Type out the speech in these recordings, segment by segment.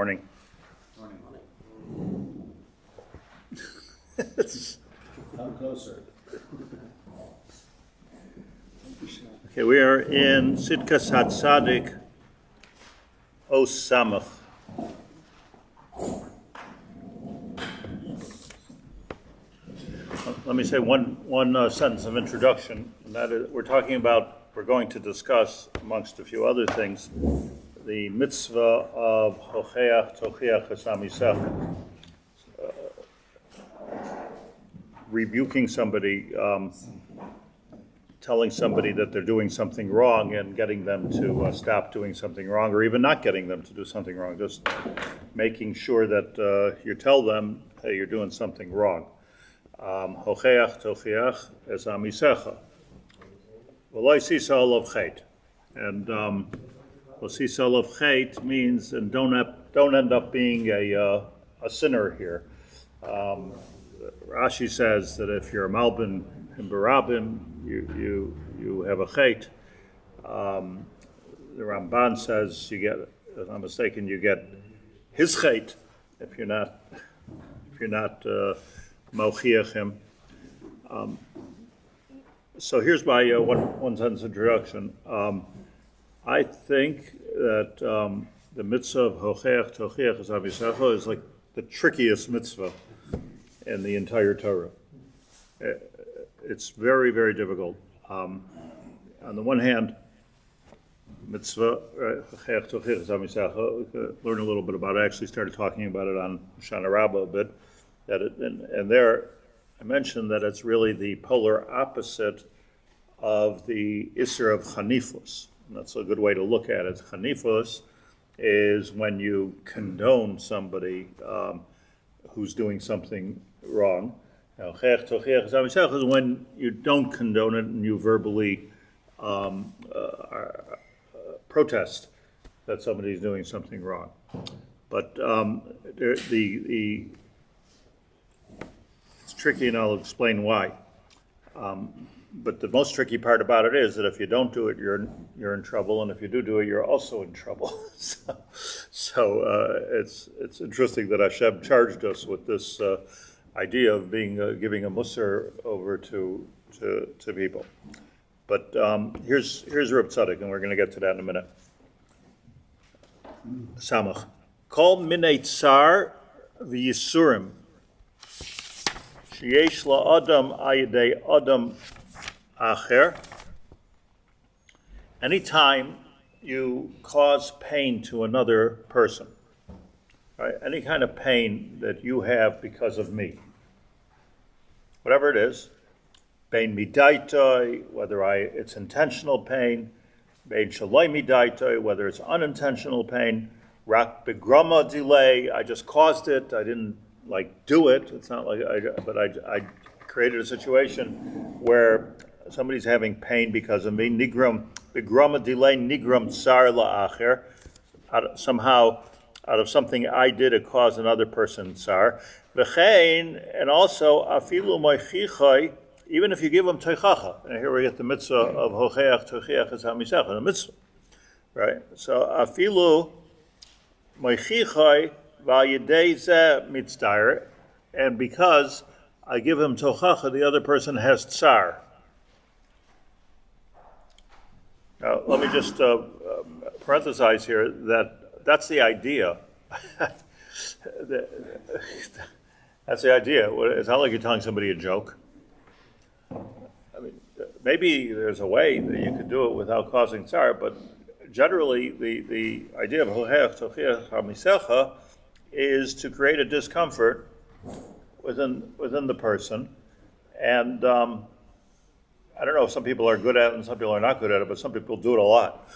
morning. Morning. Come closer. Okay, we are in Tzidkas Hatzadik, Os Samach. Let me say one sentence of introduction, and that is we're going to discuss, amongst a few other things, the mitzvah of Hocheach Tochiach Esamisech, rebuking somebody, telling somebody that they're doing something wrong and getting them to stop doing something wrong, or even not getting them to do something wrong, just making sure that you tell them, hey, you're doing something wrong. Hocheach Tochiach Esamisecha. V'lo sisal of chet, and sisal of chet means, and don't end up being a sinner here. Rashi says that if you're a malbin and barabim, you have a chet. The Ramban says you get, if I'm mistaken, you get his chet if you're not mochiach him. So here's my one sentence introduction. I think that the mitzvah of Hocheach Tochiach Esamisecha is like the trickiest mitzvah in the entire Torah. It's very, very difficult. On the one hand, mitzvah Hocheach Tochiach Esamisecha, learn a little bit about it. I actually started talking about it on Shana Rabbah a bit. And there I mentioned that it's really the polar opposite of the Isser of Chanifus. And that's a good way to look at it. Chanifus is when you condone somebody who's doing something wrong. Now, Hocheach Tochiach Esamisecha is when you don't condone it and you verbally protest that somebody's doing something wrong. But it's tricky, and I'll explain why. But the most tricky part about it is that if you don't do it, you're in trouble, and if you do it, you're also in trouble. So it's interesting that Hashem charged us with this idea of giving a musar over to people. But here's Reb Tzadok, and we're going to get to that in a minute. Samach. Kol minei tsar v'yisurim sheyesh la'adam ayidei adam acher. Anytime you cause pain to another person, right? Any kind of pain that you have because of me, whatever it is, bein midaitoi, whether it's intentional pain, bein shaloi midaitoi, whether it's unintentional pain, rak begrama delay, I just caused it, I didn't do it. It's not like I created a situation where somebody's having pain because of me. Nigram begrama delay, nigram tsar la'acher. Somehow, out of something I did, it caused another person tsar. V'chein, and also afilu moichichai, even if you give them teichacha. And here we get the mitzvah of Hocheach Tochiach Esamisecha, the mitzvah, right? So afilu moichichai v'ayidei zeh mitzdayer, and because I give him tochacha, the other person has tsar. Now, let me just parenthesize here that's the idea. That's the idea. It's not like you're telling somebody a joke. I mean, maybe there's a way that you could do it without causing tsar, but generally the idea of Hocheach Tochiach Esamisecha is to create a discomfort within the person. And I don't know if some people are good at it and some people are not good at it, but some people do it a lot.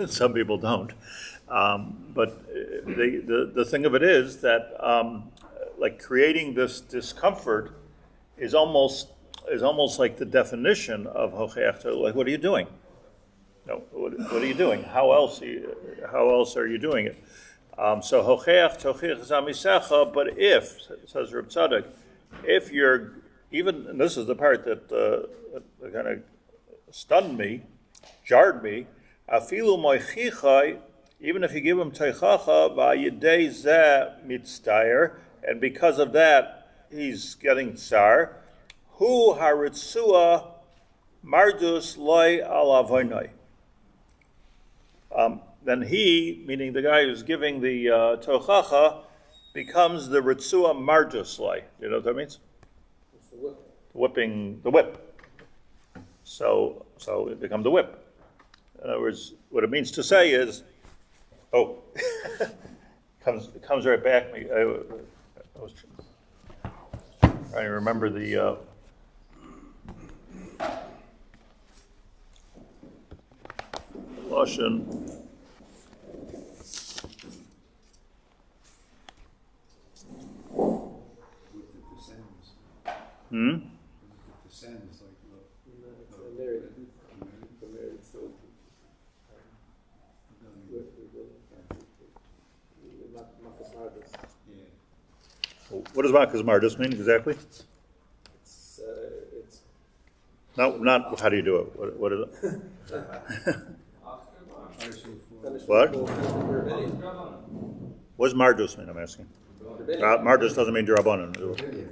Some people don't. But the thing of it is that creating this discomfort is almost like the definition of Hocheach. Like, what are you doing? No, what are you doing? How else are you doing it? So Hocheach Tochiach Esamisecha, but if, says Reb Tzadok, if you're even, and this is the part that kind of stunned me, jarred me, afilu moichichai even if you give him teichacha, va'yidei zeh mitzdayer, and because of that, he's getting tsar, hu haritzua mardus loy al avoinoi. Then he, meaning the guy who's giving the teichacha, becomes the ritzua mardus loy. You know what that means? It's the whip. Whipping the whip. So it becomes the whip. In other words, what it means to say is, comes right back. I was trying to remember the Lashon. What does Makas Mardus mean exactly? It's No, not how do you do it? What is it? What? What does Mardus mean? I'm asking. Mardus doesn't mean Durabanan.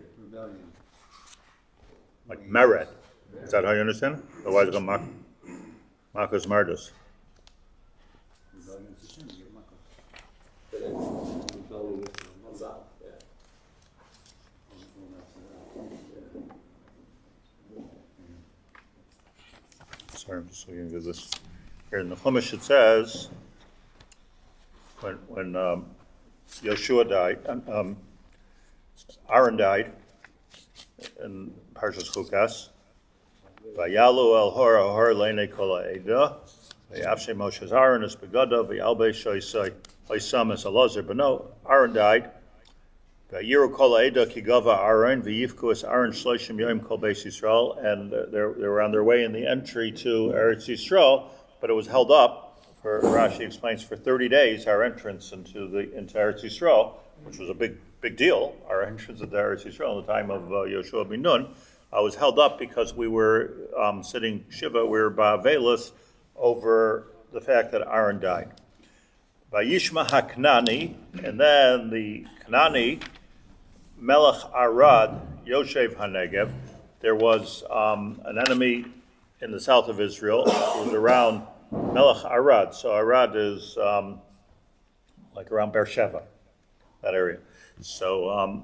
Like merit. Is that how you understand it? Otherwise, it's going Makas Mardus. Sorry, I'm just looking at this. Here in the Chumash it says, when Yeshua died, Aaron died in Parshas Chukas, Vayalu el hor ahor leine kol ha'eda, vayavshe Moshe's Aaron es begada, vayalbe shoisai oisam es alazar. But no, Aaron died. Vayiru kol ha'eda ki gava Aaron, vayivku es Aaron shloshim yoim kol beis Yisrael, and they were on their way in the entry to Eretz Yisrael, but it was held up. For Rashi explains for 30 days our entrance into Eretz Yisrael, which was a big deal. Our entrance into Eretz Yisrael at the time of Yoshua ben Nun was held up because we were sitting Shiva, we were ba'avelis over the fact that Aaron died. Vayishma HaKnani, and then the Knani, Melech Arad, Yoshev HaNegev, there was an enemy in the south of Israel. It was around Melech Arad. So Arad is like around Beersheba, that area. So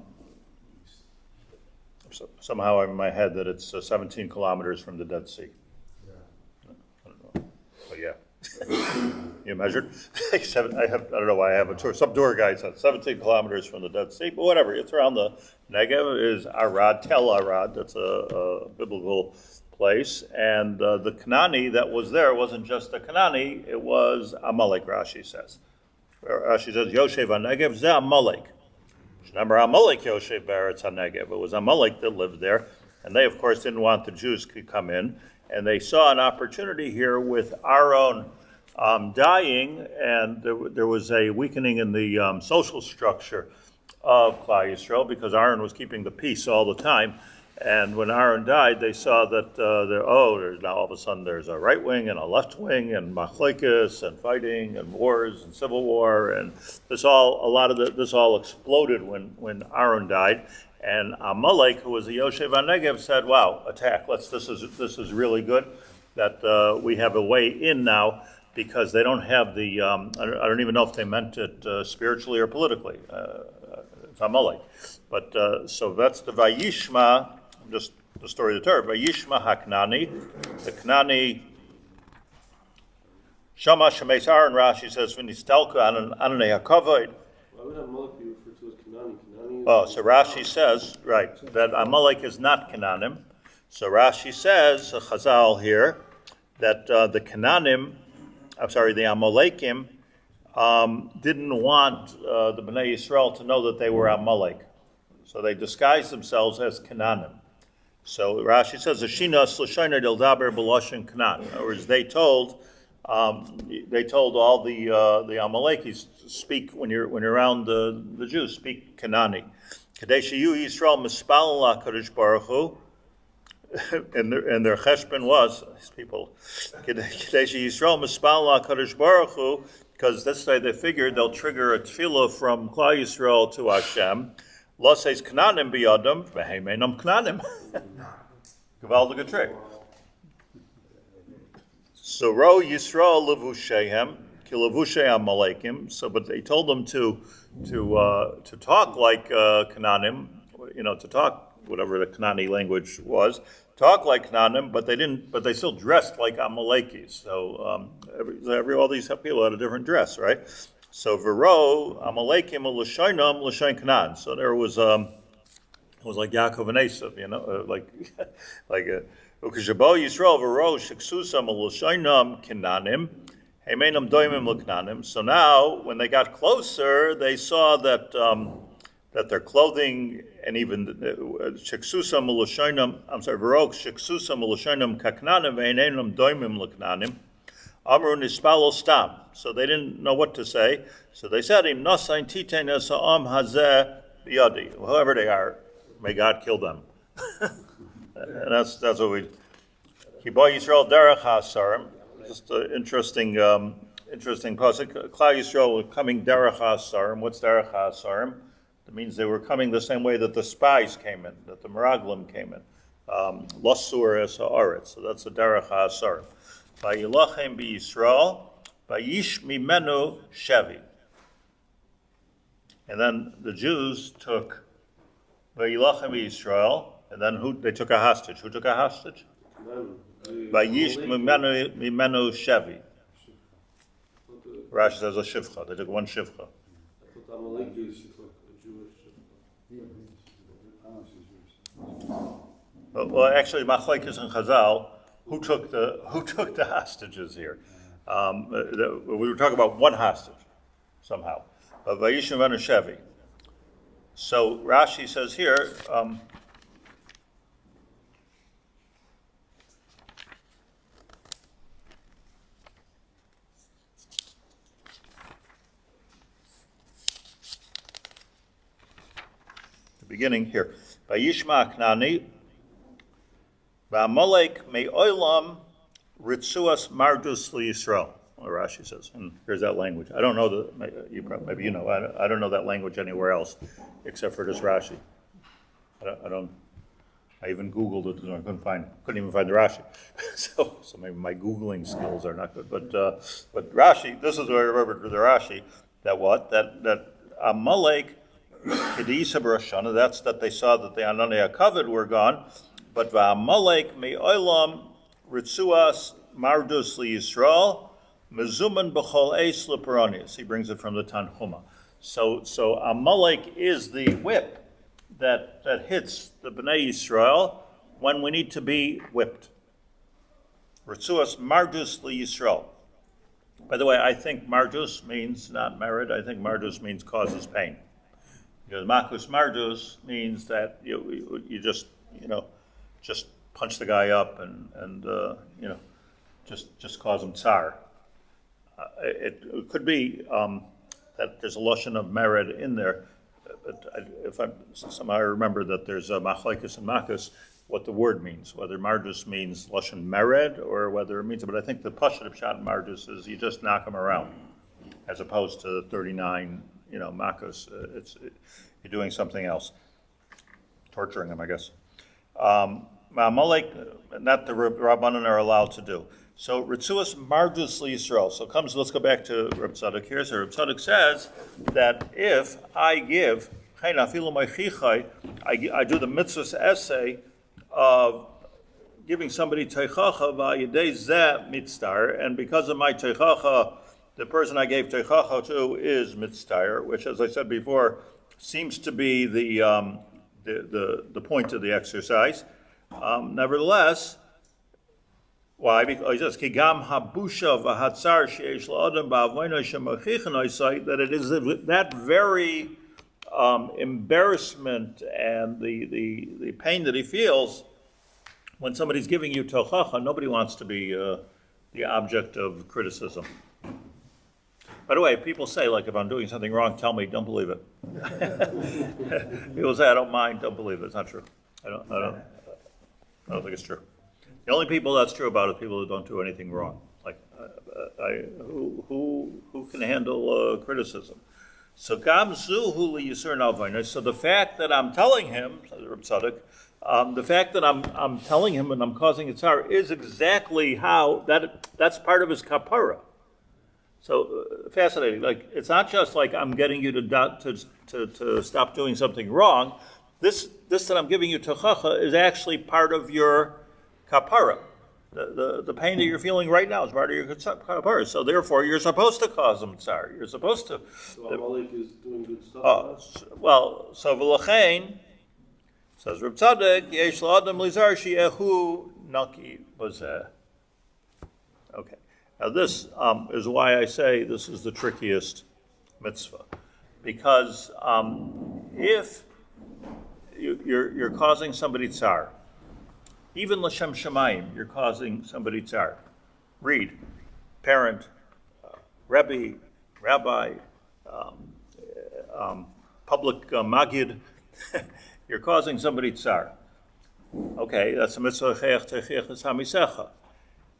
somehow I'm in my head that it's 17 kilometers from the Dead Sea. I don't know. But yeah. You measured? I don't know why I have a tour. Some tour guide said 17 kilometers from the Dead Sea, but whatever. It's around the Negev is Arad, Tel Arad. That's a biblical place. And the Kanani that was there wasn't just a Kanani, it was Amalek, Rashi says. Rashi says, Yoshev HaNegev, Ze Amalek. Remember, Amalek Yoshev Beretz HaNegev. It was Amalek that lived there. And they, of course, didn't want the Jews to come in. And they saw an opportunity here with Aaron dying, and there was a weakening in the social structure of Klal Yisrael because Aaron was keeping the peace all the time. And when Aaron died, they saw that there's now all of a sudden there's a right wing and a left wing and machlekes and fighting and wars and civil war, and this all exploded when Aaron died. And Amalek, who was the Yoshev HaNegev, said, "Wow, attack! This is really good that we have a way in now because they don't have the. I don't even know if they meant it spiritually or politically. It's Amalek, but so that's the Vayishma. Just the story of the Torah. Vayishma HaKnani, the Knani. Shama Shemesh Aaron. Rashi says v'nistalka ananei hakavod. Why would Amalek be referred to as Kanani? So Rashi says, right, that Amalek is not Canaanim. So Rashi says, Chazal here, that the Amalekim didn't want the Bnei Yisrael to know that they were Amalek. So they disguised themselves as Canaanim. So Rashi says, Ashina Slashina Del Daber B'Lashon Canaan. In other words, they told all the Amalekis, speak when you're around the Jews, speak Kanani. Kadesh Yu Yisrael Mispal La Kadosh Baruch Hu, and their cheshbon was these people. Kadesh Yisrael Mispal La Kadosh Baruch Hu because this way they figured they'll trigger a tefillah from Klal Yisrael to Hashem. Lo says Kananim biyadam, v'heimenam Kananim. Gewaldige trick. So Ro Yisrael levushehem, ki levushe Amalekim. So, but they told them to talk like Kananim, to talk whatever the Kanani language was, talk like Kananim, but they still dressed like Amalekis. So all these people had a different dress, right? So Vero Amalekim l'shaynam l'shayn Kanan. So there was it was like Yaakov and Esav, like Ukashabo Yisrael Vero sheksusam l'shaynam Kananim. Heimenam doimim l'Kananim. So now, when they got closer, they saw that their clothing and even sheksusam l'shaynam. I'm sorry, Vero sheksusam l'shaynam kaknanim heimenam doimim l'Kananim. Amru nispalo stam. So they didn't know what to say. So they said, "Im nasayin titein esa'am hazeh biyadi." Whoever they are, may God kill them. And that's what we. Kibo Yisrael derech hasarim. Just an interesting pasuk. Klal Yisrael were coming derech hasarim. What's derech hasarim? It means they were coming the same way that the spies came in, that the meraglim came in. Losur es haaretz. So that's the derech hasarim. Vayilachem b'Yisrael, vayish mimenu shevi. And then the Jews took vayilachem b'Yisrael, and then they took a hostage. Who took a hostage? Vayish mimenu shevi. Rashi says a shivcha. They took one shivcha. Well, actually, machlekes and Chazal. Who took the hostages here? We were talking about one hostage somehow. Vayishim v'nu shevi. So Rashi says here. The beginning here. Vayishma Knani. V'amalek me'olam ritzuas mardus liYisrael. Rashi says, and here's that language. I don't know maybe you know. I don't know that language anywhere else, except for this Rashi. I even Googled it and I couldn't even find the Rashi. so maybe my Googling skills are not good. But Rashi, this is what I remember the Rashi. That Amalek kedisa b'Rosh, that's that they saw that the Anani HaKavod were gone. But va'amalek me'olam ritzuas mardus liYisrael mezuman b'chol eis leperonius. He brings it from the Tanchuma. So Amalek is the whip that hits the Bnei Yisrael when we need to be whipped. Ritzuas mardus liYisrael. By the way, I think mardus means not merid. I think mardus means causes pain. Because makus mardus means that you just punch the guy up and just cause him tsar. It could be that there's a lashon of mered in there, but if I somehow remember that there's a machlekes and makus, what the word means, whether mardus means lashon mered or whether it means. But I think the pashut of pshat mardus is you just knock him around, as opposed to the 39 makus. You're doing something else, torturing him, I guess. Ma'amalek, not the Rabbanan are allowed to do. So Ritzuas Mardus Yisrael. So let's go back to Reb Tzadok here. So Reb Tzadok says that if I give, I do the mitzvah's essay of giving somebody teichacha v'ayidei zeh mitztar, and because of my teichacha, the person I gave teichacha to is mitztar, which, as I said before, seems to be the point of the exercise. Nevertheless, why? Because he says, "Kigam habusha v'hatzar sheyesh la'adam ba'avono shemachichan oisai," that it is that very embarrassment and the pain that he feels when somebody's giving you tochacha. Nobody wants to be the object of criticism. By the way, if people say, like, if I'm doing something wrong, tell me, don't believe it. People say, I don't mind, don't believe it. It's not true. I don't think it's true. The only people that's true about is people who don't do anything wrong. Like, who can handle criticism? So gam zu hu liyisur nalvaynus. So the fact that I'm telling him, Tzadok, the fact that I'm telling him and I'm causing a tzar is exactly how that's part of his kapara. So fascinating. Like it's not just like I'm getting you to stop doing something wrong. This that I'm giving you tochacha is actually part of your kapara. The pain that you're feeling right now is part of your kapara. So therefore, you're supposed to cause him tsar. You're supposed to. So Amalek is doing good stuff. So v'lachein says Reb Tzadok yesh la'adam lizar she'ehu naki bazeh. Okay. Now this is why I say this is the trickiest mitzvah, because if you're causing somebody tsar, even l'shem shamayim, you're causing somebody tsar. Read, parent, rebbe, rabbi, public magid, you're causing somebody tsar. Okay, that's a mitzvah chayach techiachas hamisecha.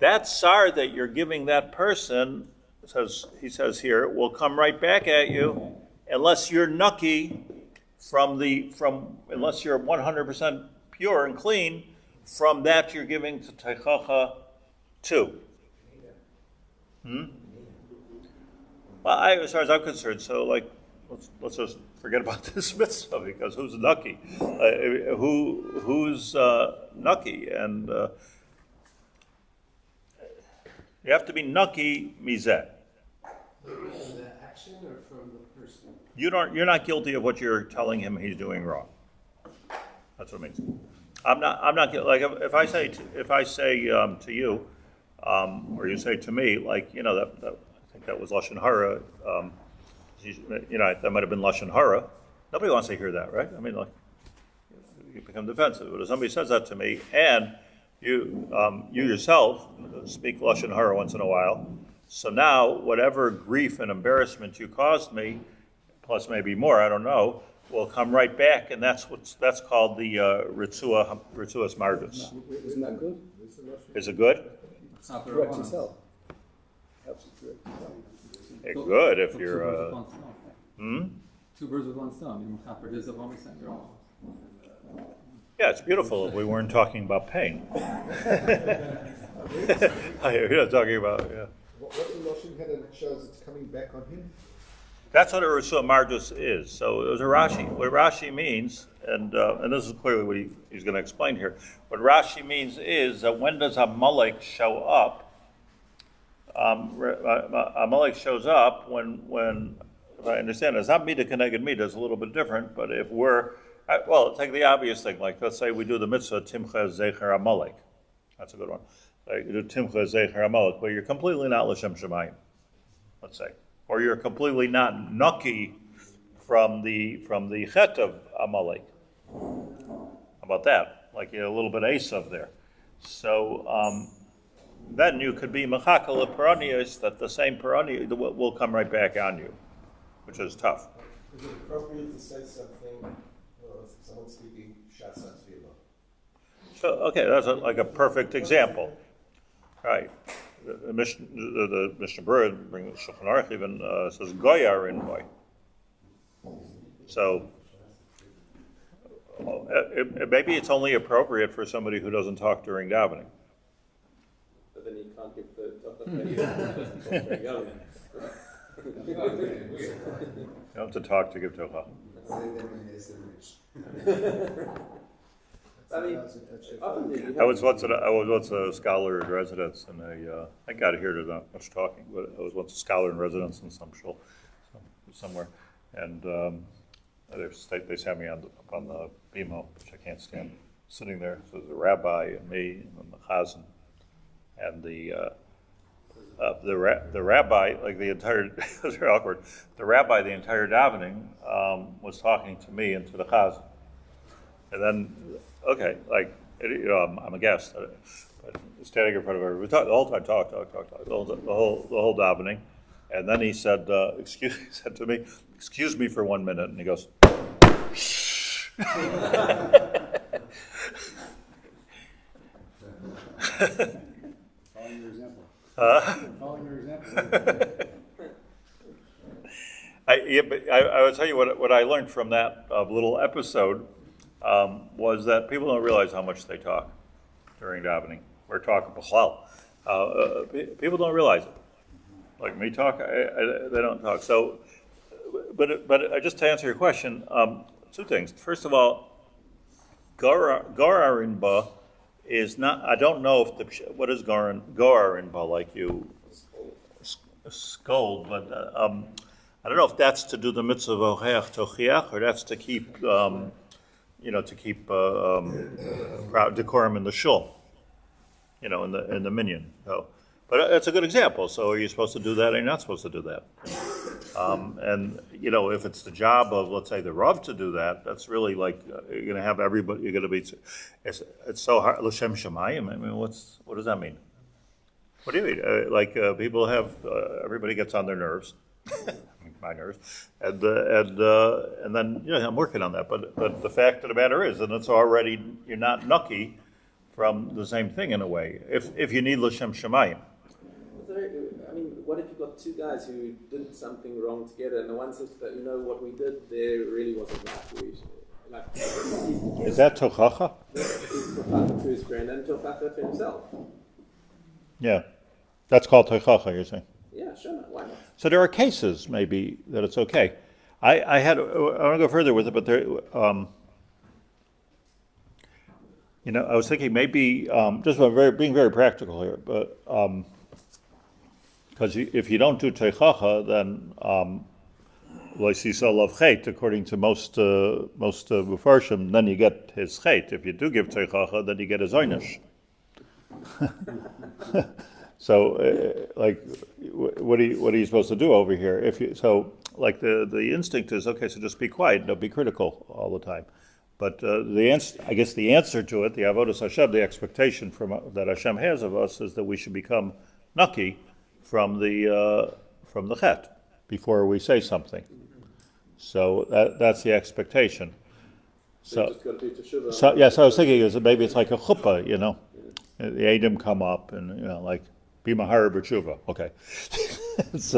That tsar that you're giving that person, he says here, will come right back at you unless you're nucky unless you're 100% pure and clean from that you're giving to teichacha to. Well, as far as I'm concerned, so like let's just forget about this mitzvah, because who's nucky? Who's nucky? And you have to be nucky mizeh. From the action or from the person? You're not guilty of what you're telling him he's doing wrong. That's what it means. I'm not like if I say to you, or you say to me, like that I think that was lashon hara. That might have been lashon hara. Nobody wants to hear that, right? I mean, like you become defensive. But if somebody says that to me, and you yourself speak lashon hara once in a while, so now whatever grief and embarrassment you caused me, plus maybe more, I don't know, will come right back, and that's called the ritzuas mardus. Isn't that good? Is it good? It's correct yourself. Helps you correct yourself. It's good if you're. Two birds with one stone. Yeah, it's beautiful if we weren't talking about pain. You're not talking about, yeah. What's the lotion head that shows it's coming back on him? That's what a Ritzuah Mardus is. So it was a Rashi. What Rashi means, and this is clearly what he's going to explain here, what Rashi means is that when does Amalek show up? Amalek shows up when if I understand, it's not Mida Keneged Mida, it's a little bit different, but if take the obvious thing, like let's say we do the mitzvah Timcha Zecher Amalek. That's a good one. Like you do Timcha Zecher Amalek, where you're completely not L'Shem Shemayim, let's say. Or you're completely not nucky from the chet of Amalek. How about that? Like you're a little bit Esav there. So then you could be mechakal peronius, that the same peronius will come right back on you, which is tough. Is it appropriate to say something, someone speaking Shatz Tefillah? So okay, that's like a perfect example, right? The Mishnah Berurah brings Shulchan Aruch even says Goyar in boy. So maybe it's only appropriate for somebody who doesn't talk during davening. But then you can't give the You don't have to talk to give tocha. I was once a scholar in residence, and I got here to not much talking, but I was once a scholar in residence in some shul somewhere, and they sat me up on the bimo, which I can't stand, sitting there. So there's a rabbi and me, and then the chazan, and the rabbi, like the entire, it was very awkward. The rabbi, the entire davening, was talking to me and to the chazan, and then. Okay, like, I'm a guest, but standing in front of everybody. We talked the whole time, talk, the whole davening, and then he said, he said to me, "Excuse me for 1 minute," and he goes, "Shh." Following your example. Following your example. I will tell you what I learned from that little episode was that people don't realize how much they talk during davening. We're talking b'chlal. People don't realize it. Like me talk, they don't talk. So, but just to answer your question, two things. First of all, Gorarin ba is not. I don't know if what is Gorarin ba, like you scold, but I don't know if that's to do the mitzvah of ocheach tochiach, or that's to keep decorum in the shul, in the minyan. So, but that's a good example. So are you supposed to do that or are you not supposed to do that? And if it's the job of, let's say, the Rav to do that, that's really like you're going to have everybody. You're going to be. It's so hard. L'shem shamayim. I mean, what does that mean? What do you mean? People have everybody gets on their nerves. My nerves, and then I'm working on that. But the fact of the matter is, and it's already you're not nucky from the same thing in a way. If you need l'shem shamayim. I mean, what if you've got two guys who did something wrong together, and the one says that what we did there really wasn't right. Is that tochacha? He's tochacha to his friend and tochacha to himself. Yeah, that's called tochacha. You're saying? Yeah, sure. Why not? So there are cases maybe that it's okay. I want to go further with it, but there, I was thinking maybe just being very practical here, but because if you don't do teichacha, then zisel of chet, according to most mufarshim, then you get his chet. If you do give teichacha, then you get his oynish. So, what are you supposed to do over here? The instinct is okay. So just be quiet. Don't be critical all the time. But I guess the answer to it, the avodas Hashem, the expectation that Hashem has of us, is that we should become naki from the chet before we say something. So that's the expectation. So I was thinking is that maybe it's like a chuppah, the Edom come up and B'mahara b'tshuva. Okay, it's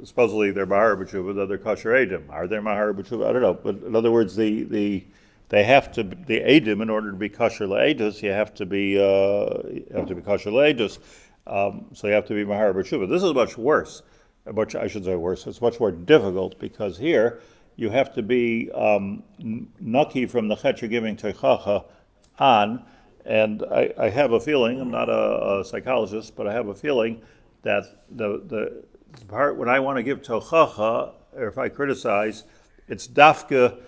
supposedly they're mahara b'tshuva, the other kosher Edom. Are they mahara b'tshuva? I don't know. But in other words, they have to the Edom in order to be kosher le'edus. You have to be kosher le'edus. So you have to be mahara b'tshuva. This is much worse. I should say worse. It's much more difficult because here you have to be naki from the chet you're giving teichacha on. And I have a feeling, I'm not a psychologist, but I have a feeling that the part when I want to give tochacha, or if I criticize, it's dafka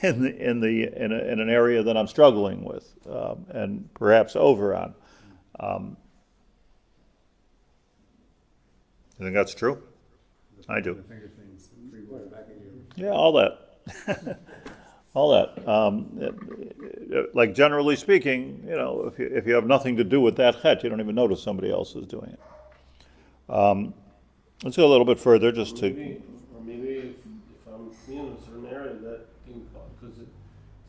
in an area that I'm struggling with, and perhaps over on. You think that's true? I do. Yeah, all that. All that. Like generally speaking, if you have nothing to do with that chet, you don't even notice somebody else is doing it. Let's go a little bit further, just to. Maybe if I'm in a certain area, that thing, because it's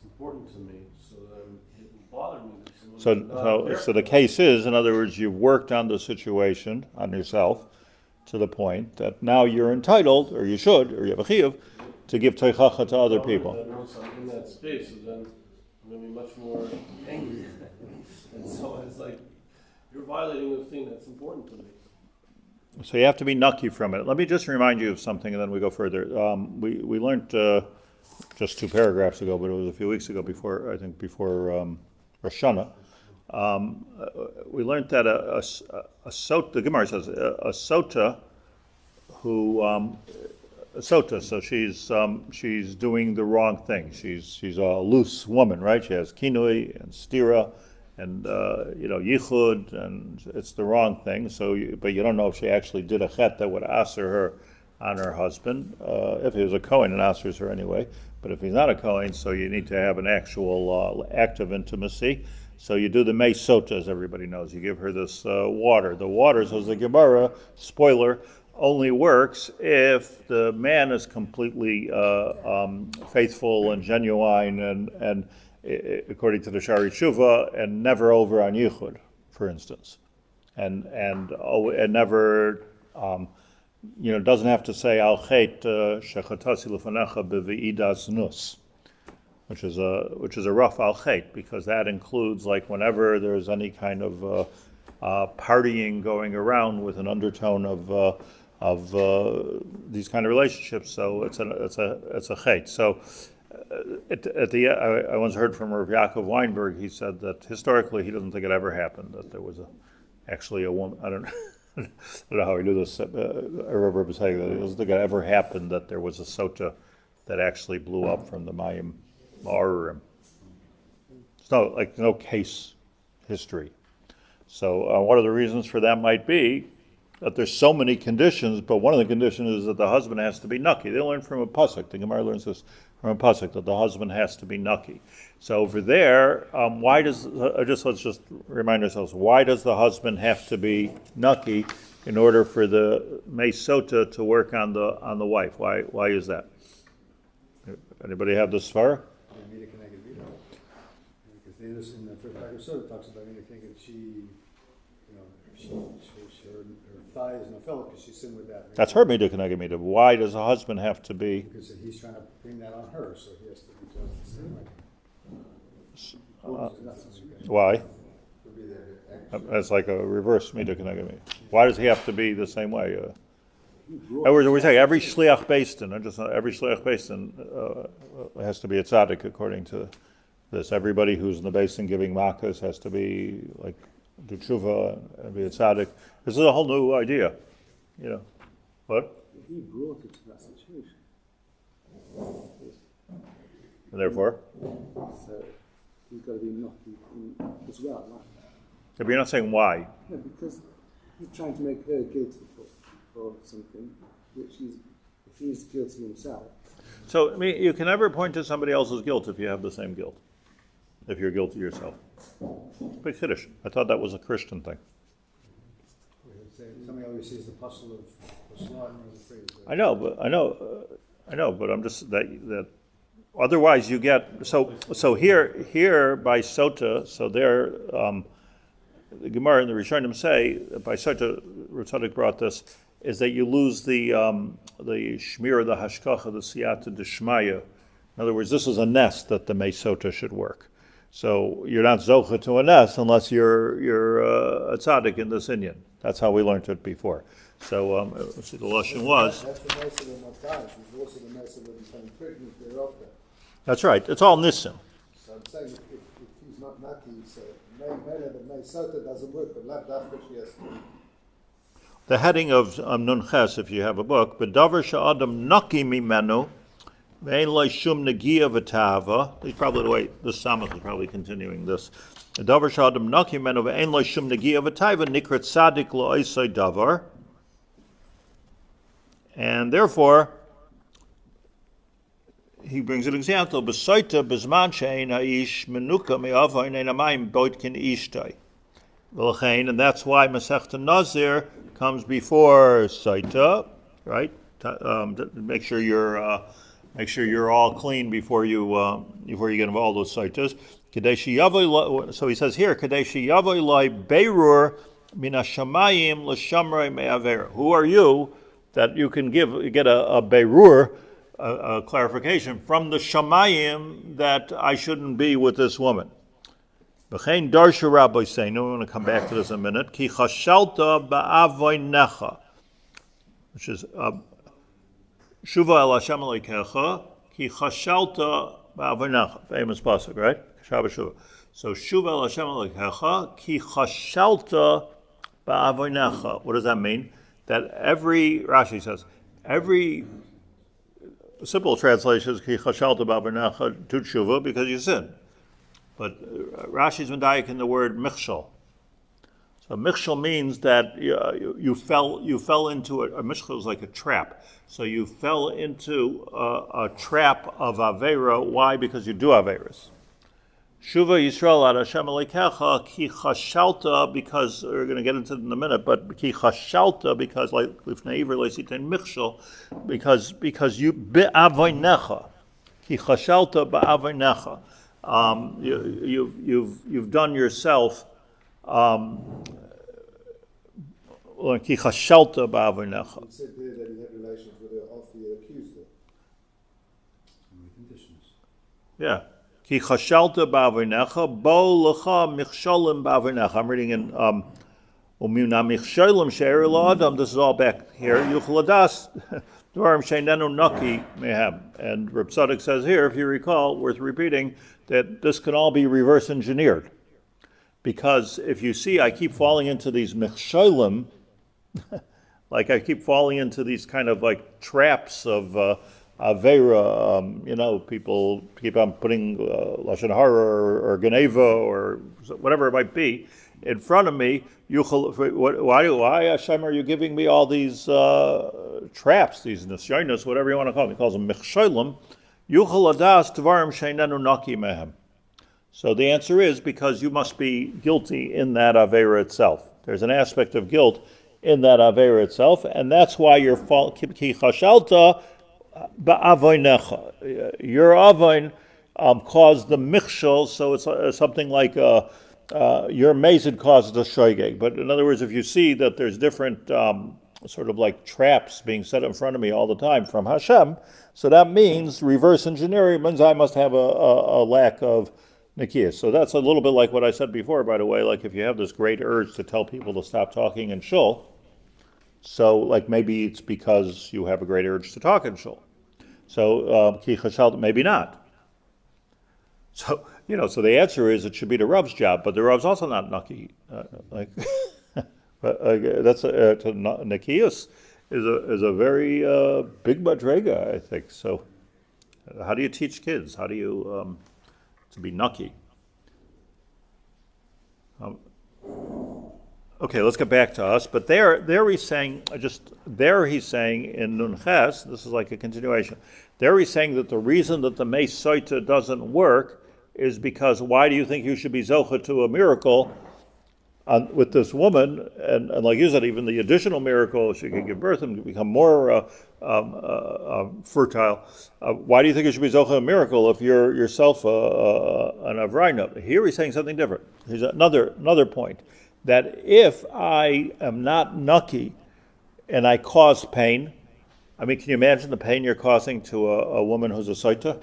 important to me, so then it will bother me. So the case is, in other words, you've worked on the situation on yourself to the point that now you're entitled, or you should, or you have a chiyuv, to give teichacha to other people. I'm in that space, so then I'm going to be much more angry. And so it's like, you're violating the thing that's important to me. So you have to be naki from it. Let me just remind you of something, and then we go further. We learned just 2 paragraphs ago, but it was a few weeks ago before Rosh Hashanah. We learned that a sota, the Gemara says, a sota who... Sota, so she's doing the wrong thing. She's a loose woman, right? She has kinui and stira and yichud, and it's the wrong thing. But you don't know if she actually did a chet that would aser her on her husband. If he was a Kohen, it asers her anyway. But if he's not a Kohen, so you need to have an actual act of intimacy. So you do the mei sota, as everybody knows. You give her this water. The water, says the Gemara, spoiler, only works if the man is completely faithful and genuine and according to the Shari Tshuva, and never over on Yichud, for instance. and never, doesn't have to say al chet shechatasi lefanecha b'veidas nus, which is a rough al chet, because that includes like whenever there's any kind of partying going around with an undertone of these kind of relationships. So it's a chet. So I once heard from Rabbi Yaacov Weinberg. He said that historically he doesn't think it ever happened that there was actually a woman. I don't know how he knew this. I remember him saying that it doesn't think it ever happened that there was a sota that actually blew up from the Mayim Ma'arim. It's no case history. So one of the reasons for that might be that there's so many conditions, but one of the conditions is that the husband has to be nucky. They learn from a pasuk. The Gemara learns this from a pasuk that the husband has to be nucky. So over there, let's just remind ourselves, why does the husband have to be nucky in order for the meisota to work on the wife? Why is that? Anybody have this far? Because in the first paragraph it talks about her thigh is no because she sinned with that. That's her midah keneged midah. Why does a husband have to be? Because he's trying to bring that on her, so he has to be just the same way. Why? That's like a reverse midah keneged midah. Why does he have to be the same way? In other words, we say every shliach beis din, every shliach beis din has to be a tzaddik according to this. Everybody who's in the beis din giving makas has to be like do tshuva and be a tzaddik. This is a whole new idea, What? He brought it to that situation. And therefore? So he's got to be not as well, right? Yeah, but you're not saying why. No, because he's trying to make her guilty for something which if he's guilty himself. So, you can never point to somebody else's guilt if you have the same guilt. If you're guilty yourself. Big Kiddush. I thought that was a Christian thing. Somebody always says the puzzle of Islam. I know, but I'm just that. Otherwise, you get so here by sota. So there, the Gemara and the Rishonim say by sota. Tzadok brought this is that you lose the shmir, the hashkacha, the siyata d'shmaya. In other words, this is a nest that the meisota should work. So you're not zocha to a nest unless you're a tzaddik in this inyan. That's how we learned it before. So let's see, the lashon was. That's the mess of the Matai. It's also the mess of the becoming pregnant thereafter. That's right. It's all nisim. So I'm saying if he's not naki, so Meila the Meisota doesn't work, but Lav Dafka she has to. The heading of Nun Ches, if you have a book, B'davar she'adam naki mimenu. Ve'en lo shum negia v'tava. He's probably the way this Samach is probably continuing this. Davar shadam naki menu ve'en lo shum negia v'tava nikrat tzadik lo oisay davar. And therefore, he brings an example. B'soita b'zman she'en ha'ish menuka me'ava in amayim boitkin ishtay. V'lechein, and that's why Masechta Nazir comes before Soita, right? Make sure you're all clean before you get involved all those soitas. So he says here, Kadeshi Yavoy Lai Beirur Mina Shamayim L'Shamrei Me'aver. Who are you that you can get a Beirur, a clarification from the Shamayim that I shouldn't be with this woman? B'chein Darsha Rabbi say, no, we're going to come back to this in a minute. Ki Chashalta Ba'avoy Necha, which is Shuva el Hashem Elokecha, ki chashalta ba'avonecha. Famous pasuk, right? Shabbat Shuva. So Shuva el Hashem Elokecha, ki chashalta ba'avonecha. What does that mean? That Rashi says, every simple translation is ki chashalta ba'avonecha to Shuva because you sin. But Rashi's medayik in the word michshol. So michshol means that you fell into a michshol is like a trap. So you fell into a trap of avera. Why? Because you do averas. Shuva Yisrael ad Hashem Elokecha ki chashalta, because we're going to get into it in a minute, but ki chashalta because like lifnei iver leisitein michshol, because you be'avonecha ki chashalta be'avonecha. You've done yourself Ki chashalta ba'avonecha. He said there that he had relations with her after he accused her. Yeah. Ki chashalta ba'avonecha, bo lecha michsholim ba'avonecha. I'm reading in Umina michsholim she'er la'adam. This is all back here. Yuchel adas dvarim she'nenu naki mehem. And Reb Tzadok says here, if you recall, worth repeating, that this can all be reverse engineered. Because if you see, I keep falling into these michsholim, like I keep falling into these kind of like traps of avera, people keep on putting lashon hara or geneva or whatever it might be in front of me. Why Hashem are you giving me all these traps, these nisyonos, whatever you want to call them? He calls them michsholim. Yuchel adas tvarim sheinenu naki mehem. So the answer is because you must be guilty in that avera itself. There's an aspect of guilt in that avera itself, and that's why you're ki chashalta ba'avonecha. Your avoin caused the michshol, so it's something like your mazid caused the shoygeg. But in other words, if you see that there's different sort of like traps being set in front of me all the time from Hashem, so that means reverse engineering means I must have a lack of Nikias. So that's a little bit like what I said before, by the way, like if you have this great urge to tell people to stop talking in shul, so like maybe it's because you have a great urge to talk in shul. So ki chashal, maybe not. So, so the answer is it should be the Rav's job, but the Rav's also not Naki. That's Nikias is a very big madrega, I think. So how do you teach kids? How do you to be nucky? Okay, let's get back to us. But there he's saying in Nun Ches, this is like a continuation. There he's saying that the reason that the Meis Soita doesn't work is because why do you think you should be zocha to a miracle with this woman? And like you said, even the additional miracle, she can give birth and become more fertile. Why do you think you should be zocha a miracle if you're yourself an avraina? Here he's saying something different. Here's another point, that if I am not nucky and I cause pain, I mean, can you imagine the pain you're causing to a woman who's a soita?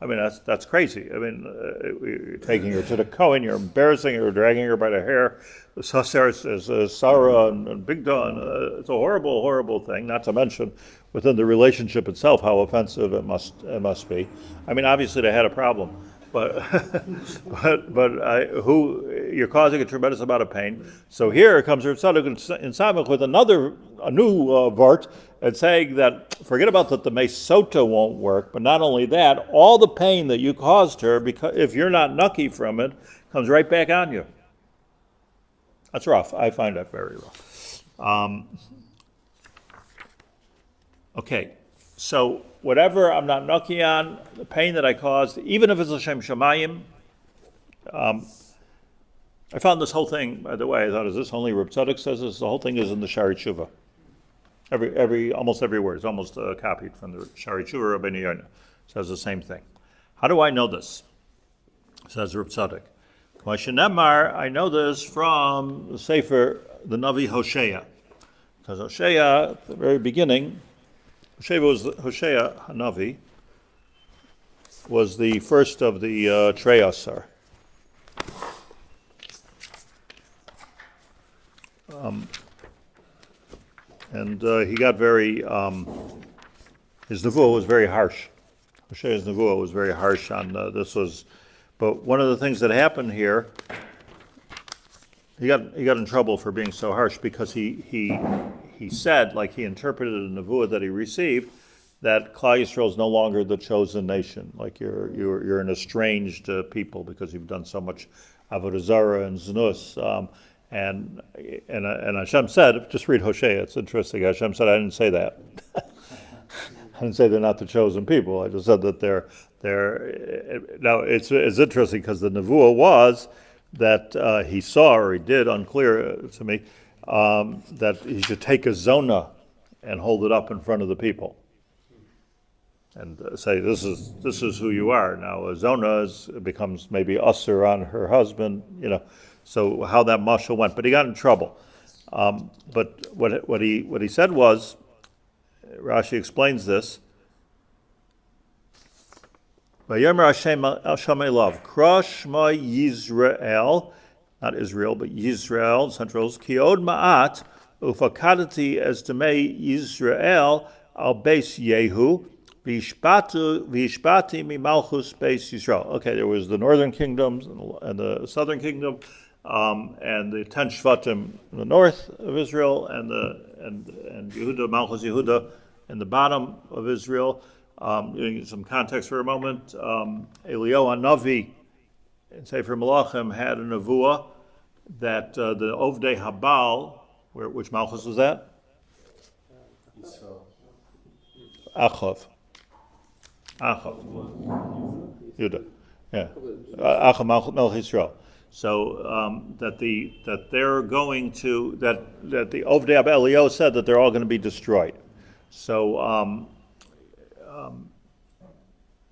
I mean, that's crazy. I mean, you're taking her to the Cohen, you're embarrassing her, dragging her by the hair. The Sasser is Sarah and Bigda, and it's a horrible, horrible thing, not to mention within the relationship itself how offensive it must be. I mean, obviously they had a problem, but you're causing a tremendous amount of pain. So here comes Rav Tzadok in Samach with a new vart, and saying that forget about that the Meis Sota won't work, but not only that, all the pain that you caused her, because if you're not nucky from it, comes right back on you. That's rough. I find that very rough. Okay, so whatever I'm not nucky on, the pain that I caused, even if it's L'Shem Shamayim, I found this whole thing, by the way, I thought, is this only Reb Tzadok says this? The whole thing is in the Shari Tshuva. Almost every word is almost copied from the Shari Tshuva. Rabbeinu Yonah says the same thing. How do I know this? Says Reb Tzadok. I know this from the Sefer, the Navi Hosea. Because Hosea, at the very beginning, Hosea Hanavi, was the first of the Treyasar. And he got very, his nevuah was very harsh. Hoshea's nevuah was very harsh on but one of the things that happened here, he got in trouble for being so harsh because he said, like he interpreted a nevuah that he received, that Klal Yisrael is no longer the chosen nation, like you're an estranged people because you've done so much avodah zarah and znus. And Hashem said, just read Hosea, it's interesting. Hashem said, I didn't say that. I didn't say they're not the chosen people. I just said that they're now it's interesting because the nevuah was that he saw, or he did, unclear to me, that he should take a zona and hold it up in front of the people and say, this is who you are. Now a zona becomes maybe usher on her husband, So how that mashal went, but he got in trouble. But what he said was, Rashi explains this. Vayomer Hashem el Shamaelav, Krosh ma Yisrael, not Israel, but Yisrael, centrals, Kiod ma'at, ufakadati as demei Yisrael, al beis Yehu, vishpati mimalchus beis Yisrael. Okay, there was the northern kingdoms and the southern kingdom, and the 10 Shvatim in the north of Israel, and Yehuda, Malchus Yehuda in the bottom of Israel. Giving some context for a moment, Eliyahu Hanavi in Sefer Malachim had a nevuah that the Ovdei Habal, which Malchus was that? Achav. Yehuda. Yeah. Achav Melch Yisrael. So that they're going to that the Ovdei Habal Eliyahu said that they're all going to be destroyed. So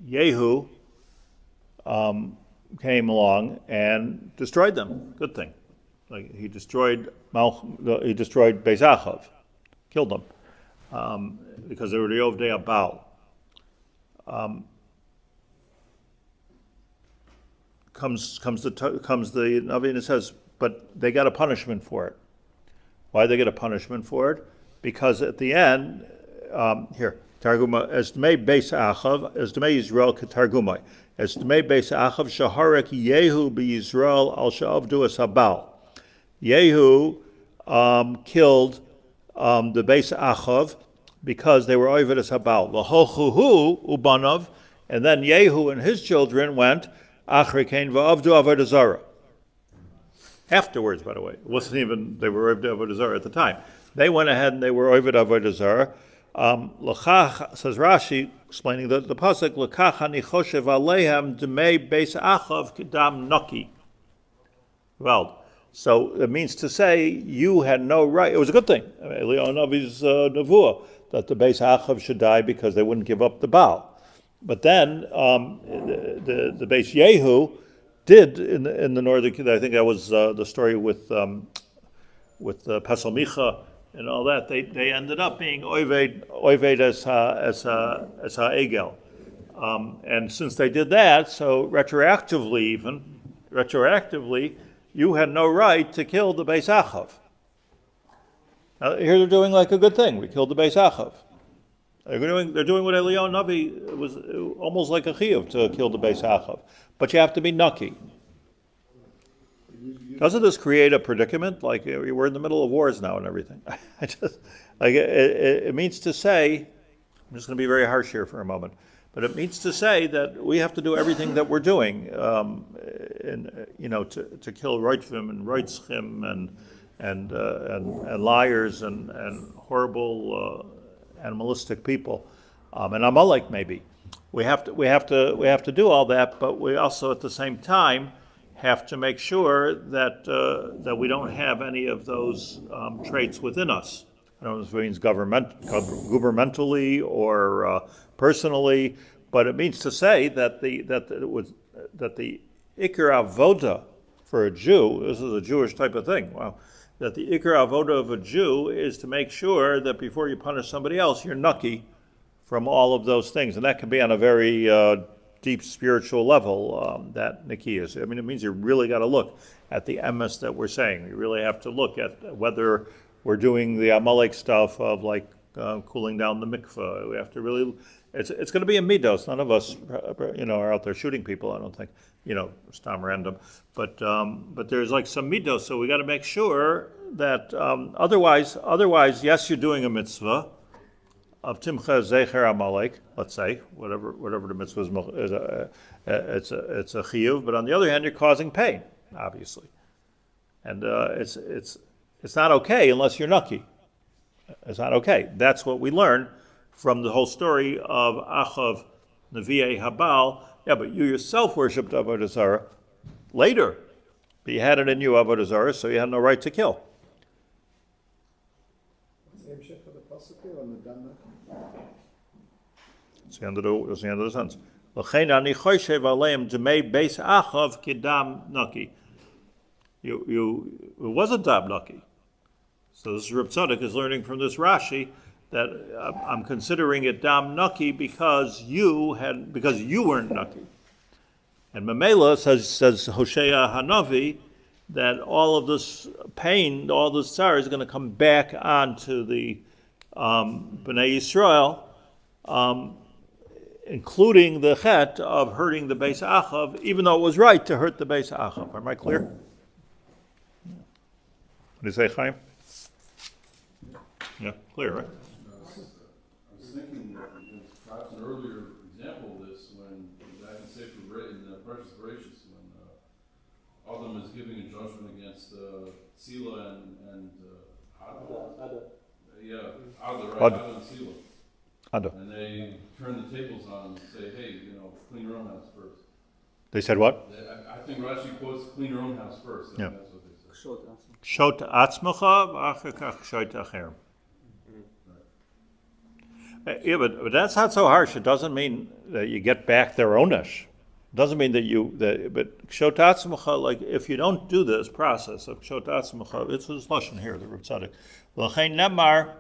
Yehu came along and destroyed them. Good thing. Like he destroyed Beis Achav, killed them because they were the Ovdei Habal. Comes the Navi and it says, but they got a punishment for it. Why did they get a punishment for it? Because at the end, here. Targuma as Dmei Beis Achav, as Dmei Yisrael Targumai, as Dmei Beis Achav Shaharek Yehu be Yisrael al Sha'avdu as Habal. Yehu killed the Beis Achav because they were Oived as Habal. V'hochuhu ubanav, and then Yehu and his children went Achrikein v'avdu Avodah Zarah. Afterwards, by the way, it wasn't even they were Oived Avodah Zarah at the time. They went ahead and they were Oived Avodah Zarah. L'chach, says Rashi, explaining the pasuk, L'chach ani choshev alehem d'mei beis achav kedam noki. Well, so it means to say you had no right. It was a good thing. Eliyahu Hanavi's nevuah that the beis achav should die because they wouldn't give up the Baal. But then the beis Yehu did in the northern. I think that was the story with Pesel Micha. And all that, they ended up being oived as ha'egel. And since they did that, so retroactively, you had no right to kill the Beis Achav. Now, here they're doing like a good thing. We killed the Beis Achav. They're doing what Eliyahu Hanavi was almost like a chiyuv to kill the Beis Achav. But you have to be nucky. Doesn't this create a predicament? Like we're in the middle of wars now and everything. It means to say, I'm just going to be very harsh here for a moment, but it means to say that we have to do everything that we're doing, to kill Roitvim and Roitzchim and liars and horrible animalistic people, and Amalek maybe. We have to do all that, but we also at the same time have to make sure that we don't have any of those traits within us. I don't know if it means governmentally or personally, but it means to say that the Ikar Avoda for a Jew, this is a Jewish type of thing, that the Ikar Avoda of a Jew is to make sure that before you punish somebody else, you're nucky from all of those things. And that can be on a very deep spiritual level, that Nikias. I mean, it means you really got to look at the emes that we're saying. You really have to look at whether we're doing the Amalek stuff of like cooling down the mikveh. We have to really, it's going to be a midos. None of us, are out there shooting people, I don't think, stam random. But there's like some midos, so we got to make sure that otherwise, yes, you're doing a mitzvah of Timcha Zecher Amalek, let's say, whatever the mitzvah is, it's a chiyuv, but on the other hand, you're causing pain, obviously, and it's not okay unless you're nucky. It's not okay. That's what we learn from the whole story of Achav Nevi'ei Habal. Yeah, but you yourself worshipped Avodah Zarah later, but you had it in you Avodah Zarah, so you had no right to kill. It's the end of the sentence. It wasn't dam nucky. So this Reb Tzadok is learning from this Rashi that I'm considering it dam nucky because you weren't nucky. And Mamela says Hosea Hanavi that all of this pain, all this tsar is going to come back onto the Bnei Yisrael, including the chet of hurting the Beis Achav, even though it was right to hurt the Beis Achav. Am I clear? What do you say, Chaim? Yeah, clear, right? I was thinking perhaps an earlier example of this when back in Sefer in Precious Gracious when Adam is giving a judgment against Sila and Ada. Yeah, Ada, right? Ada and Sila. Ada. And they turn the tables on and say, hey, clean your own house first. They said what? I think Rashi quotes clean your own house first. I think that's what they said. Shot atzmacha v'achar kach shot acher. Yeah, but that's not so harsh. It doesn't mean that you get back their onesh. It doesn't mean but kshot atzmacha, like if you don't do this process of kshot atzmacha, it's his lashon here, the Rav Tzadok. L'chein nemar,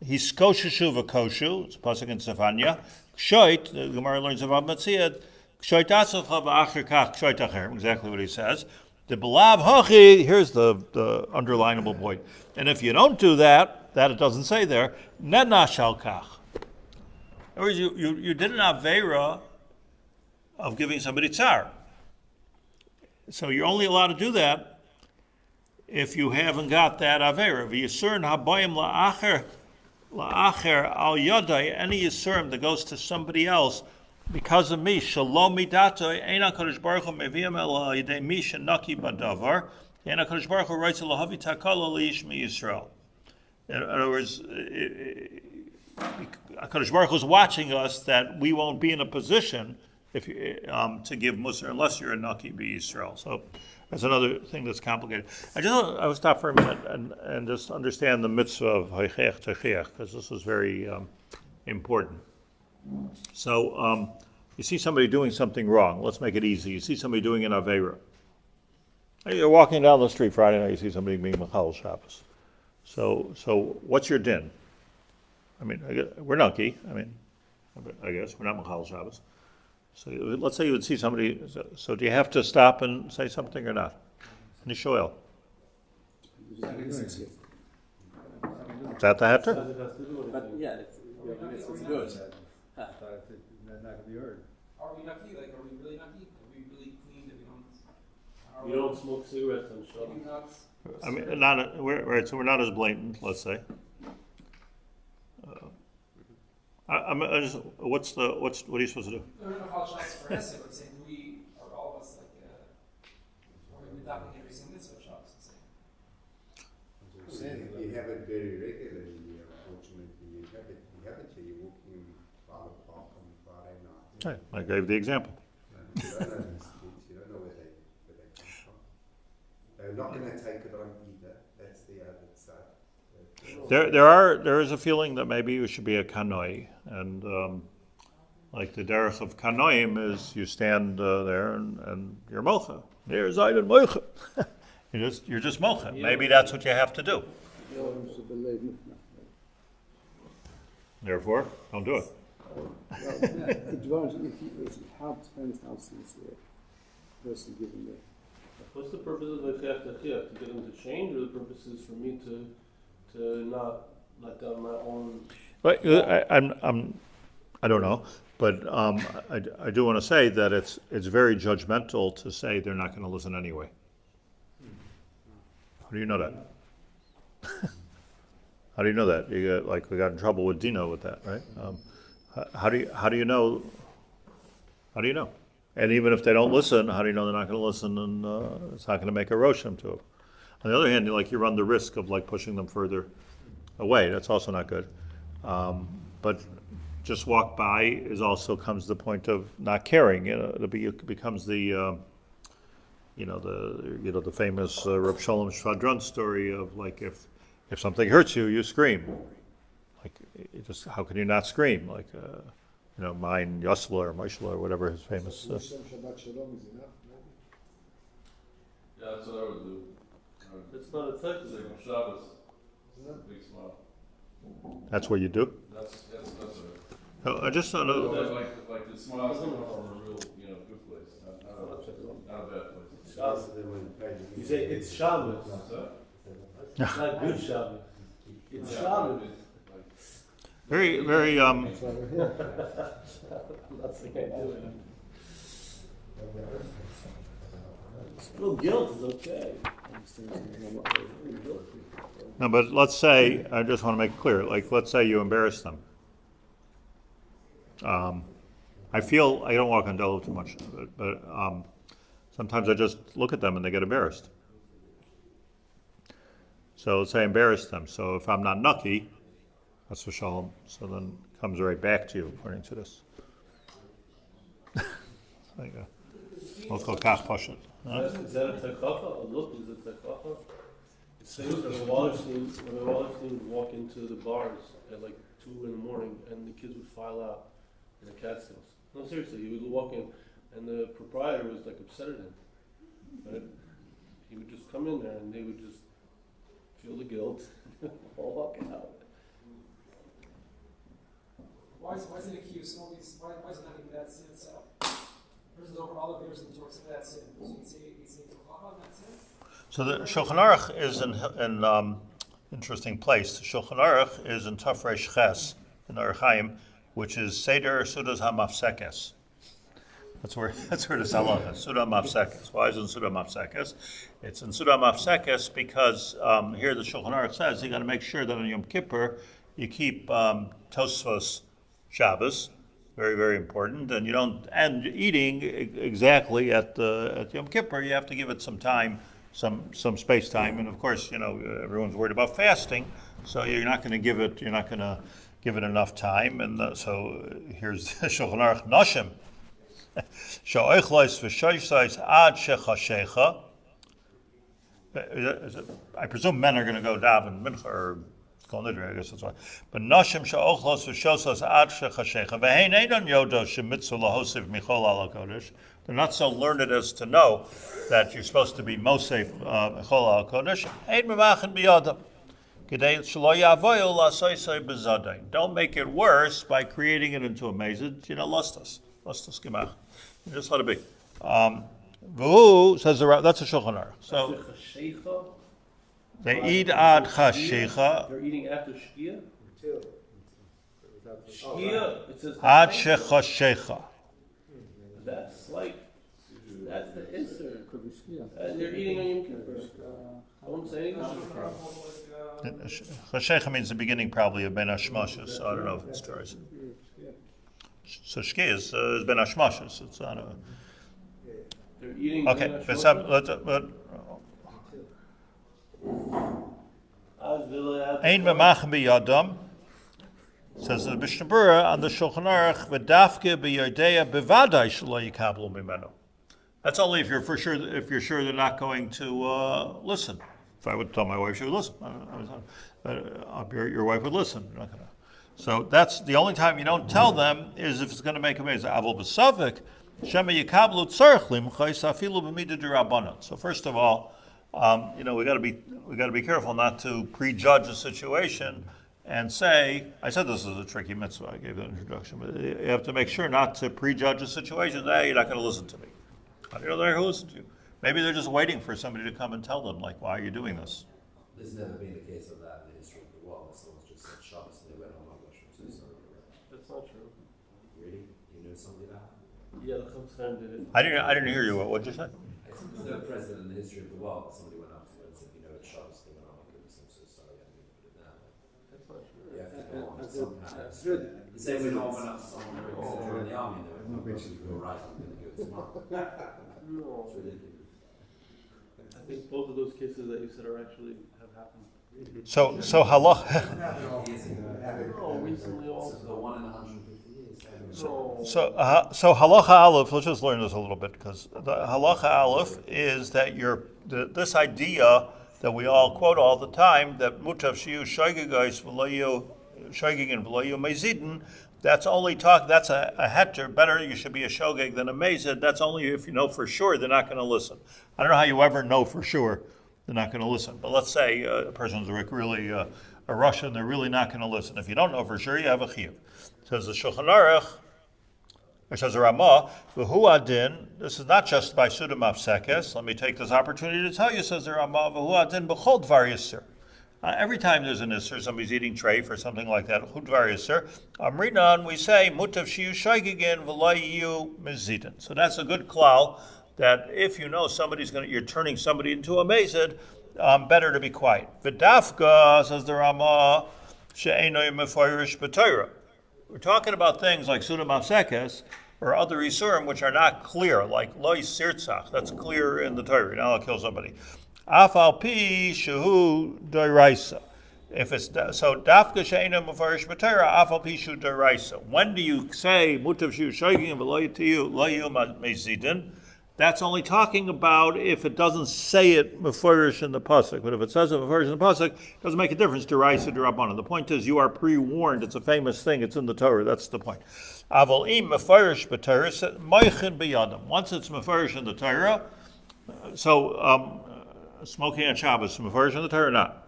hiskoshishu v'koshu, it's a pasuk in Sefanya. Kshoit, the Gemara learns about Matziyad, kshoit atzmacha v'achar kach kshot acher, exactly what he says. The belav hachi, here's the underlinable point. And if you don't do that it doesn't say there, netna shal kach. In other words, you did an avera of giving somebody tsar. So you're only allowed to do that if you haven't got that avera. V'yisurin habayim la'acher al yodai, any yisurim that goes to somebody else because of me, shalom midato, eina kodesh baruch hu meviim el yidei mi shenaki badavar, eina kodesh baruch hu writes lahavi takala leish mi Yisrael. In other words, HaKadosh Baruch Hu is watching us that we won't be in a position to give Musar unless you're a Naki B'Yisrael. So that's another thing that's complicated. I will stop for a minute and just understand the mitzvah of Haichech Techiach, because this is very important. So you see somebody doing something wrong. Let's make it easy. You see somebody doing an Aveira. You're walking down the street Friday night, you see somebody being Machal Shabbos. So what's your din? I mean, we're Nucky. I guess we're not Machal Shabbos. So let's say you would see somebody. So do you have to stop and say something or not? Nishoel. Is that the heter? But yeah, it's good. Not going to be heard. Are we Nucky? Are we really Nucky? Are we really clean that we don't? You don't smoke cigarettes on Shabbat. So we're not as blatant, let's say. What are you supposed to do? No, we're not apologize for Hesed, but saying we are all of us are we adopting every single mitzvah of Shabbos? If you have it very regularly, unfortunately, you have it here. You're walking around the park on Friday night. I gave the example. You don't know these kids. You don't know where they come from. They're not going to take it on either. That's the other side. There is a feeling that maybe you should be a kanoi, and like the derech of kanoim is you stand there and you're mocha. There's Zayden mocha. You're just mocha. Maybe that's what you have to do. Therefore, don't do it. How depends how sincere the person giving it. What's the purpose of the Kehillat Shivtei? To get them to change, or the purpose is for me to not let down my own? But I don't know, but I do want to say that it's very judgmental to say they're not going to listen anyway. How do you know that? How do you know that? We got in trouble with Dino with that, right? How do you know? How do you know? And even if they don't listen, how do you know they're not going to listen and it's not going to make a roshem to them? On the other hand, you run the risk of pushing them further away. That's also not good. But just walk by comes the point of not caring. It becomes the the famous Reb Sholem Shvadron story of if something hurts you, you scream. How can you not scream? Mine Yosla or Mishla or whatever his famous. Yeah, that's what I would do. It's not a text. It's like on Shabbos. Big smile. That's what you do? That's it. I just don't know. Like the smile's coming from a real, good place, not a bad place. You say it's Shabbos. It's not good Shabbos. It's Shabbos. Very, very, I'm not saying I do it. Little guilt is okay. no, but let's say, I just want to make it clear, like, let's say you embarrass them. I feel, I don't walk on Dolev too much, but sometimes I just look at them and they get embarrassed. So let's say I embarrass them. So if I'm not nucky, that's for shalom. So then it comes right back to you, according to this. Let's go kach pashat. Is that a tekacha? A look is a tekacha? It says that Rabbi Yaacov would walk into the bars at like 2 in the morning and the kids would file out in the Catskills. No, seriously, he would walk in and the proprietor was like upset at him. Right? He would just come in there and they would just feel the guilt and walk out. Why is it accused? Why is it not even that sin itself? Person's over all the years and talks about that sin. So you can say it's a on that sin. So the Shulchan Aruch is in interesting place. The Shulchan Aruch is in Tafresh Ches in Haim, which is Seder Sudas HaMafsekes. That's where the Salah is. Sudah Mafsekes. Why is it in Sudah Mafsekes? It's in Sudah Mafsekes because here the Shulchan Aruch says you got to make sure that on Yom Kippur you keep Tosfos Shabbos, very, very important, and you don't end eating exactly at Yom Kippur. You have to give it some time, some space time, and of course, everyone's worried about fasting, so you're not going to give it enough time, and so here's Shulchan Aruch Nashim. I presume men are going to go daven mincha or I guess that's why. But nashim she'ochlos v'shosas ad shechashecha v'hein einon yodo shemitzu lahosiv michol ala kodesh. They're not so learned as to know that you're supposed to be mosef michol ala kodesh. Ein memachin biyadam k'dei shelo yavoyu la'soisei bezadei. Don't make it worse by creating it into a mazid. Lustus gemach. Just let it be. V'hu says that's a Shulchan Aruch. So. They eat ad chashecha. They're eating after shkia? Shkia, it says ad shechashecha. That's the answer. They're eating on Yom Kippur. I won't say anything. Chashecha means the beginning probably of Ben Hashmashas, so I don't know if it's true. So shkia is Ben Hashmashas. It's not a... They're eating okay, but Ein memachem biyadam, says the Mishnah Berurah on the Shulchan Aruch, v'dafke b'yodea bevadai shelo yikablu mimenu. That's only if you're sure they're not going to listen. If I would tell my wife, she would listen. Your wife would listen. You're not gonna. So that's the only time you don't tell them is if it's going to make a mezuzah. Avol b'savik shema yikablu tzarich limchos afilu b'midah d'Rabbanan. So first of all, we got to be careful not to prejudge a situation and say, I said this is a tricky mitzvah, I gave that introduction, but you have to make sure not to prejudge a situation. Hey, you're not going to listen to me. How do you know they're going to listen to you? Maybe they're just waiting for somebody to come and tell them, like, why are you doing this? There's never been a case of that in the history of the world. Someone just said Shabbos and they went, oh my gosh, I'm so sorry. That's not true. Really? You know somebody that? Yeah, the Chaim did it. I didn't hear you. What did you say? There's no president in the history of the world that somebody went up to them and said, it's Shabbos. They went, oh my goodness, I'm so sorry, I didn't put it down. That's not true. You have to go on somehow. The same way no one went up to someone who was in the army, they went, oh my gosh, you're right, I'm going to do it tomorrow. No. It's ridiculous. I think both of those cases that you said have happened. So halacha. No, recently also. The 1 in 150 years. So halacha aleph. Let's just learn this a little bit because the halacha aleph is that this idea that we all quote all the time that mutav shiyu shoygigos v'loyu shoygigin v'loyu mezidin. That's only talk. That's a heter. Better you should be a shogeg than a mezid. That's only if you know for sure they're not going to listen. I don't know how you ever know for sure they're not going to listen. But let's say a person's really a Russian, they're really not going to listen. If you don't know for sure, you have a chiyuv. Says the Shulchan Aruch, or says the Ramah, v'hu adin, this is not just by Sudam Afsekes. Let me take this opportunity to tell you, says the Ramah, v'hu adin b'chol dvar yisur. Every time there's an isser, somebody's eating treif or something like that, v'hu dvar yisur, amrinan, we say, mutav shiyu shaygigin v'lo yiyu mizidin. So that's a good klal, that if you know you're turning somebody into a mazid, better to be quiet. V'dafka, says the Ramah, she'enoi mefoirish b'torah. We're talking about things like Sudam Afsekes or other Isurim which are not clear, like Lo Sirtzach, that's clear in the Torah. Now I'll kill somebody. Afal pi shehu doiraisa. If it's so, dafka she'ena mefarish b'Torah, afal pi shehu doiraisa. When do you say mutav shehu shoygin v'lo yiyu mezidin? That's only talking about if it doesn't say it mefarish in the pasuk. But if it says it mefarish in the pasuk, it doesn't make a difference. Doraisa d'Rabbanan. The point is, you are pre-warned. It's a famous thing. It's in the Torah. That's the point. Aval im mefarish b'Torah moichin b'yadam. Once it's mefarish in the Torah, so smoking on Shabbos mefarish in the Torah or not?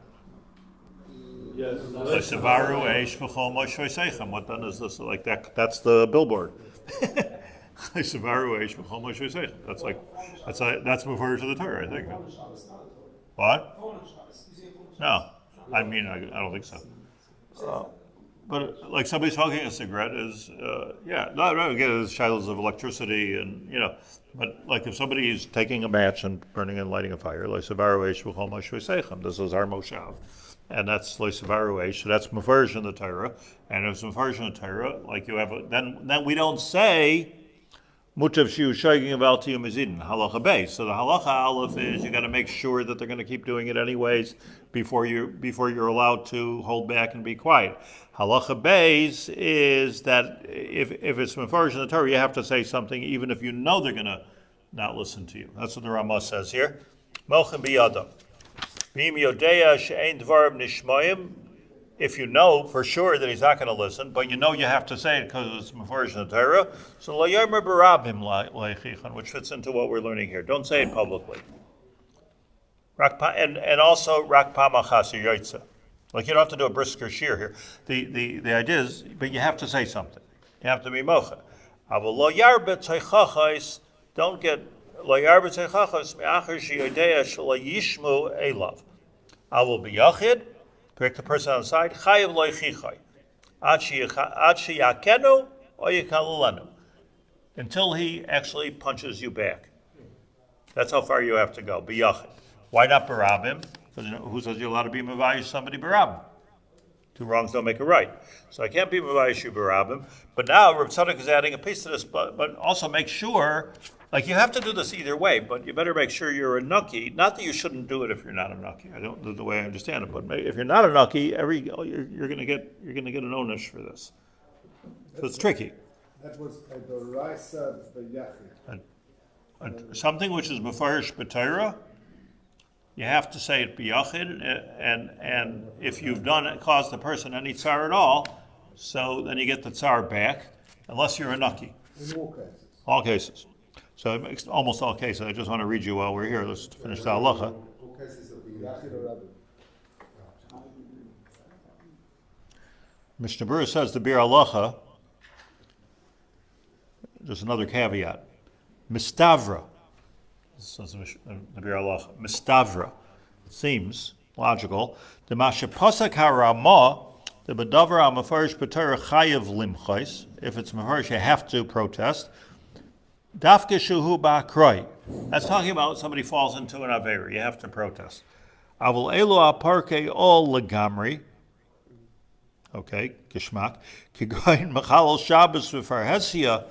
Yes. What then is this like that? That's the billboard. That's mefarish to the Torah, I think. What? No, I don't think so. But like somebody smoking a cigarette is, again, it's shilos of electricity and but like if somebody is taking a match and burning and lighting a fire, this is our moshav, and that's loisavaru so that's mefarish in the Torah, and if it's mefarish in the Torah, like you have, then we don't say. Mutav shiu shaygin about to mezidin halacha beis. So the halacha aleph is you got to make sure that they're going to keep doing it anyways before you're allowed to hold back and be quiet. Halacha beis is that if it's mefarish in the Torah, you have to say something even if you know they're going to not listen to you. That's what the Ramah says here. Melchem biyadam. B'im yodeya she'ein dvarim nishmayim. If you know for sure that he's not going to listen, but you know you have to say it because it's mefarish in the Torah, so lo yomer barabim leichichan, which fits into what we're learning here. Don't say it publicly. And also rak pamachas yoytza. Like you don't have to do a brisker shear here. The idea is, but you have to say something. You have to be mocha. Avol lo yarbe tzeichachos. Don't get lo yarbe tzeichachos me'achar sheyodeya shelo yishmu elav. Avol biyachid. Pick the person on the side. Chayav lo yichichai. Ad sheyakenu or yikalulenu. Until he actually punches you back. That's how far you have to go. Biyachid. Why not barabim? Because who says you're allowed to be mavayish somebody barabim? Two wrongs don't make a right. So I can't be mavayish you barabim. But now Rav Tzadok is adding a piece to this, but also make sure. Like you have to do this either way, but you better make sure you're a nucky. Not that you shouldn't do it if you're not a nucky. I don't know the way I understand it, but if you're not a nucky, you're going to get an onish for this. So it's tricky. That was a doraisa b'yachid. Something which is mefarish b'Torah, you have to say it b'yachid, and if you've caused the person any tsar at all, so then you get the tsar back, unless you're a nucky. In all cases. All cases. So it makes almost all cases. I just want to read you while we're here. Let's finish the halacha. All cases of the yachid or rabbi. Mishnah Berurah says the bir halacha. Just another caveat. Mistavra. This is the bir halacha. Mistavra. It seems logical. The mashapasak harama. The bedavar amafarish b'Torah chayav limchais. If it's mafarish, you have to protest. Dafke shuhu ba'akroi. That's talking about somebody falls into an aveira. You have to protest. Avul elu aparke ol legamri. Okay, geshmak. Kigoyin mechalal Shabbos v'farhesia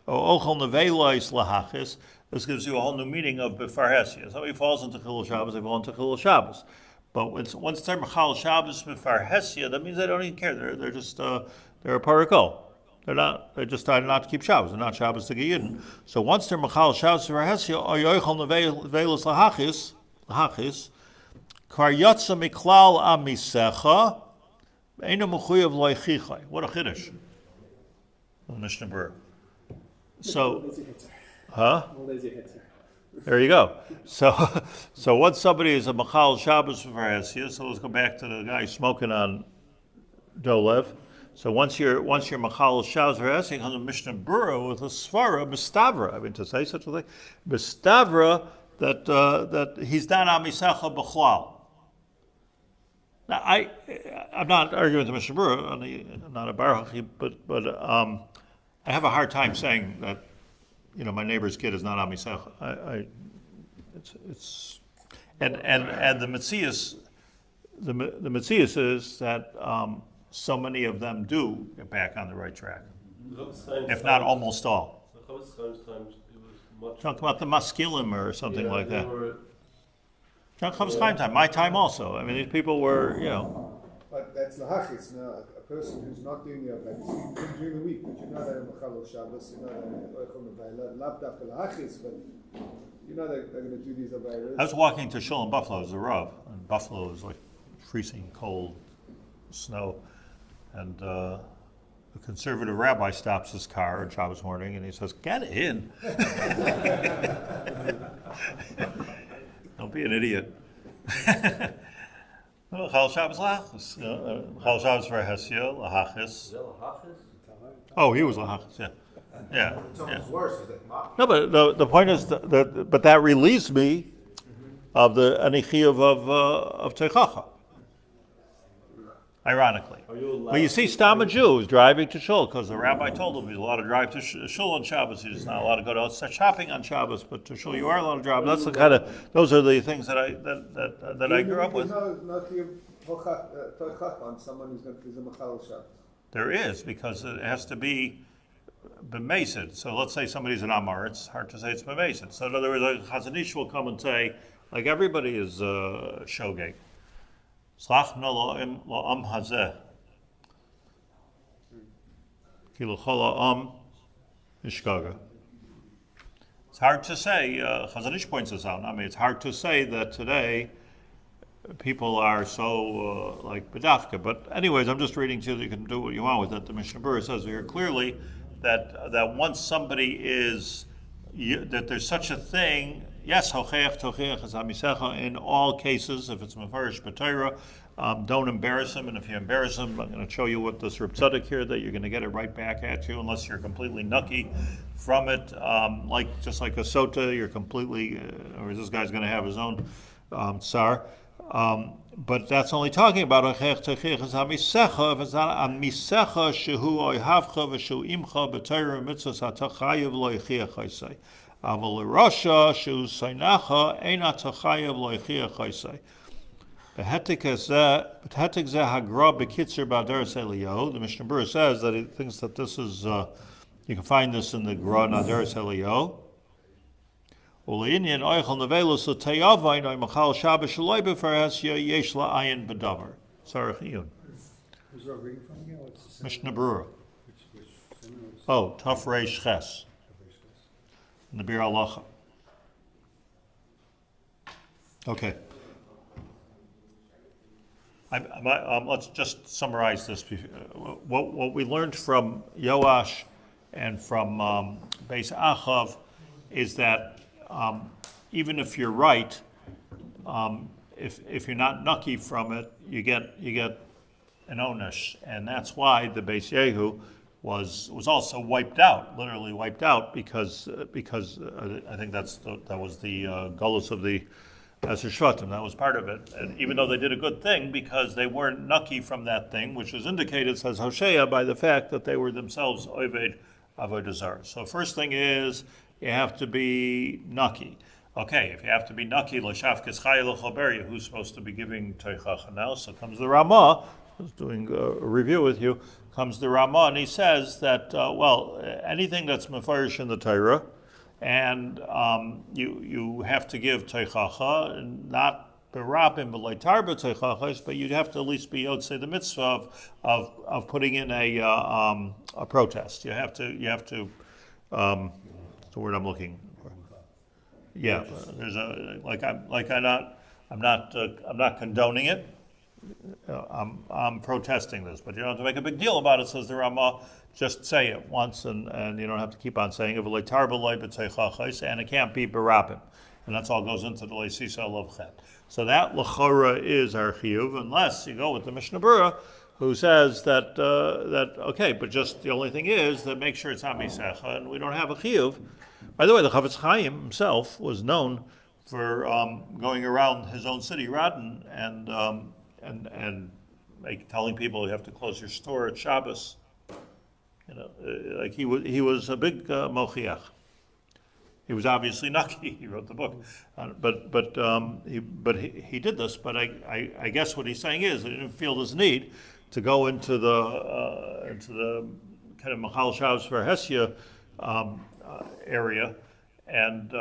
o ochel nevelois lahachis. This gives you a whole new meaning of b'farhesia. Somebody falls into Kehillas Shabbos, they fall into Kehillas Shabbos. But once they're mechalal Shabbos b'farhesia, that means they don't even care. They're just they're a parakol. They just decided not to keep Shabbos. They're not Shabbos to Geyidin. So once they're mechal Shabbos for Hesia, or yoichal nevelos lahachis, kvar yotza miklal amisecha, einu mechuyev loichichai. What a chiddush. Mishnah Berurah. So, huh? There you go. So once somebody is a Machal Shabbos for Hesya, so let's go back to the guy smoking on Dolev. So once you're Machal Shabbos for Hesya, you come to Mishnah Berurah with a Svara, Mistavra. I mean, to say such a thing. Mistavra, that he's not Amisecha B'chlal. Now, I'm not arguing with the Mishnah Berurah, I'm not a Baruch, but I have a hard time saying that, my neighbor's kid is not Amisecha. It's and the Metzias, the Metzias is that so many of them do get back on the right track, if not almost all. Talk about the Maskilim or something like that. Not Chavis Chaim time, my time also. I mean, these people were, But that's lahachis. Now, a person who's not doing the Aved, during the week, but they're Machal Shabbos, they're Biylă, lav dafka lahachis, but they're going to do these Aveiros. I was walking to Sholom Buffalo as a Rav, and Buffalo is like freezing cold snow, and a conservative rabbi stops his car on Shabbos morning, and he says, "Get in." Don't be an idiot. Chal Shabbos lachis. Chal Shabbos for Hesya, lahachis. Oh, he was lahachis, yeah. It's almost worse, is it not? No, but the point is that relieves me of the anichiyuv of teichacha. Ironically. But you see, Stam a Jew is driving to shul because the rabbi told him he's allowed to drive to shul on Shabbos. He's not allowed to go outside shopping on Shabbos, but to shul you are allowed to drive. That's those are the things that I grew up with. There's no teichacha on someone who's a Machal Shabbos. There is, because it has to be b'mesid. So let's say somebody's an Amar, it's hard to say it's b'mesid. So in other words, a Chazanish will come and say, like everybody is shogeg. Slachna la'am hazeh. Ki l'chol ha'am ishkaga. It's hard to say, Chazanish points this out. I mean, it's hard to say that today people are so like bedafka. But anyways, I'm just reading to you that you can do what you want with it. The Mishnah Berurah says here clearly that once somebody is, that there's such a thing. Yes, hocheach tocheach is amisecha in all cases. If it's mefarish b'Torah, don't embarrass him. And if you embarrass him, I'm going to show you what this Reb Tzadok here, that you're going to get it right back at you unless you're completely nucky from it. Just like a sota, you're completely, or this guy's going to have his own tsar. But that's only talking about hocheach tocheach is amisecha. If it's not amisecha, shehu oihavcha v'shu imcha b'Torah mitzvos hatachayev lo yichiach chaysei. Aval Rasha shu Sainacha Eina Tachayev Loichia Chaisei. Behetik ze hagra bekitzer ba'aderes Elio. The Mishnah Berurah says that he thinks that this is you can find this in the Gra Naderes Elio. Uleinian oichel nevelus l'teyavayin oimachal Shabbos shaloi b'ferhesya yesh la'ayin b'davar. Sarach iyun. Who's that reading from again? Mishnah Berurah. Oh, Taf Reish Ches. The Bir Halacha. Okay. Let's just summarize this. What we learned from Yoash and from Beis Achav is that even if you're right, if you're not nucky from it, you get an onesh, and that's why the Beis Yehu was also wiped out, literally wiped out, because I think that was the Golus of the Eser Shvatim. That was part of it. And even though they did a good thing, because they weren't nucky from that thing, which was indicated, says Hosea, by the fact that they were themselves Oved Avodah Zarah. So first thing is, you have to be nucky. Okay, if you have to be nucky, l'shafkes chay l'choberia, who's supposed to be giving teichacha now? So comes the Ramah, I was doing a review with you, comes the Ramah, and he says that, anything that's mefarish in the Torah, and you have to give teichacha, not berabim b'leitar b'teichachas, but you'd have to at least be yotzei the mitzvah of putting in a protest. You have to. That's the word I'm looking for. Yeah, there's I'm not condoning it. I'm protesting this, but you don't have to make a big deal about it, says the Ramah. Just say it once, and you don't have to keep on saying it. And it can't be barabim, and that's all goes into the leisisa lovchet. So that l'chora is our chiyuv, unless you go with the Mishnah Berurah, who says that okay, but just the only thing is that make sure it's not misecha, and we don't have a chiyuv. By the way, the Chavetz Chaim himself was known for going around his own city, Radin, and telling people you have to close your store at Shabbos. You know, like he was a big mochiach. He was obviously naki. He wrote the book, but he did this. But I guess what he's saying is that he didn't feel this need to go into the kind of Machal Shabbos for Hesia area and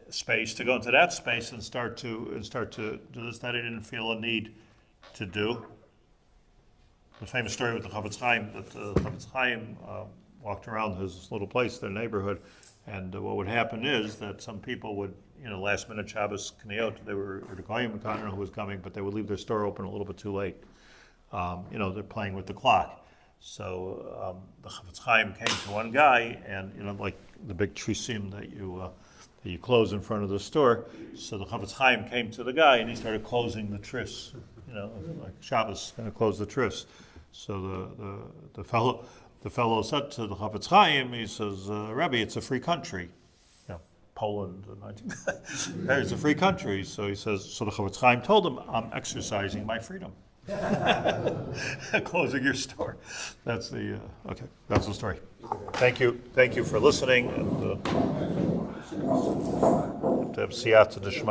space, to go into that space and start to do this. That he didn't feel a need to do. The famous story with the Chavetz Chaim, that Chavetz Chaim walked around his little place, their neighborhood, and what would happen is that some people would, last minute Shabbos Kniot, they were the Kohen who was coming, but they would leave their store open a little bit too late. They're playing with the clock. So the Chavetz Chaim came to one guy, and like the big trisim that you close in front of the store. So the Chavetz Chaim came to the guy, and he started closing the tris. Like Shabbos, going to close the tris. So the fellow said to the Chavetz Chaim, he says, Rebbe, it's a free country. Poland, it's a free country. So he says, so the Chavetz Chaim told him, I'm exercising my freedom. Closing your store. That's the story. Thank you for listening. And to have siyata d'shmaya.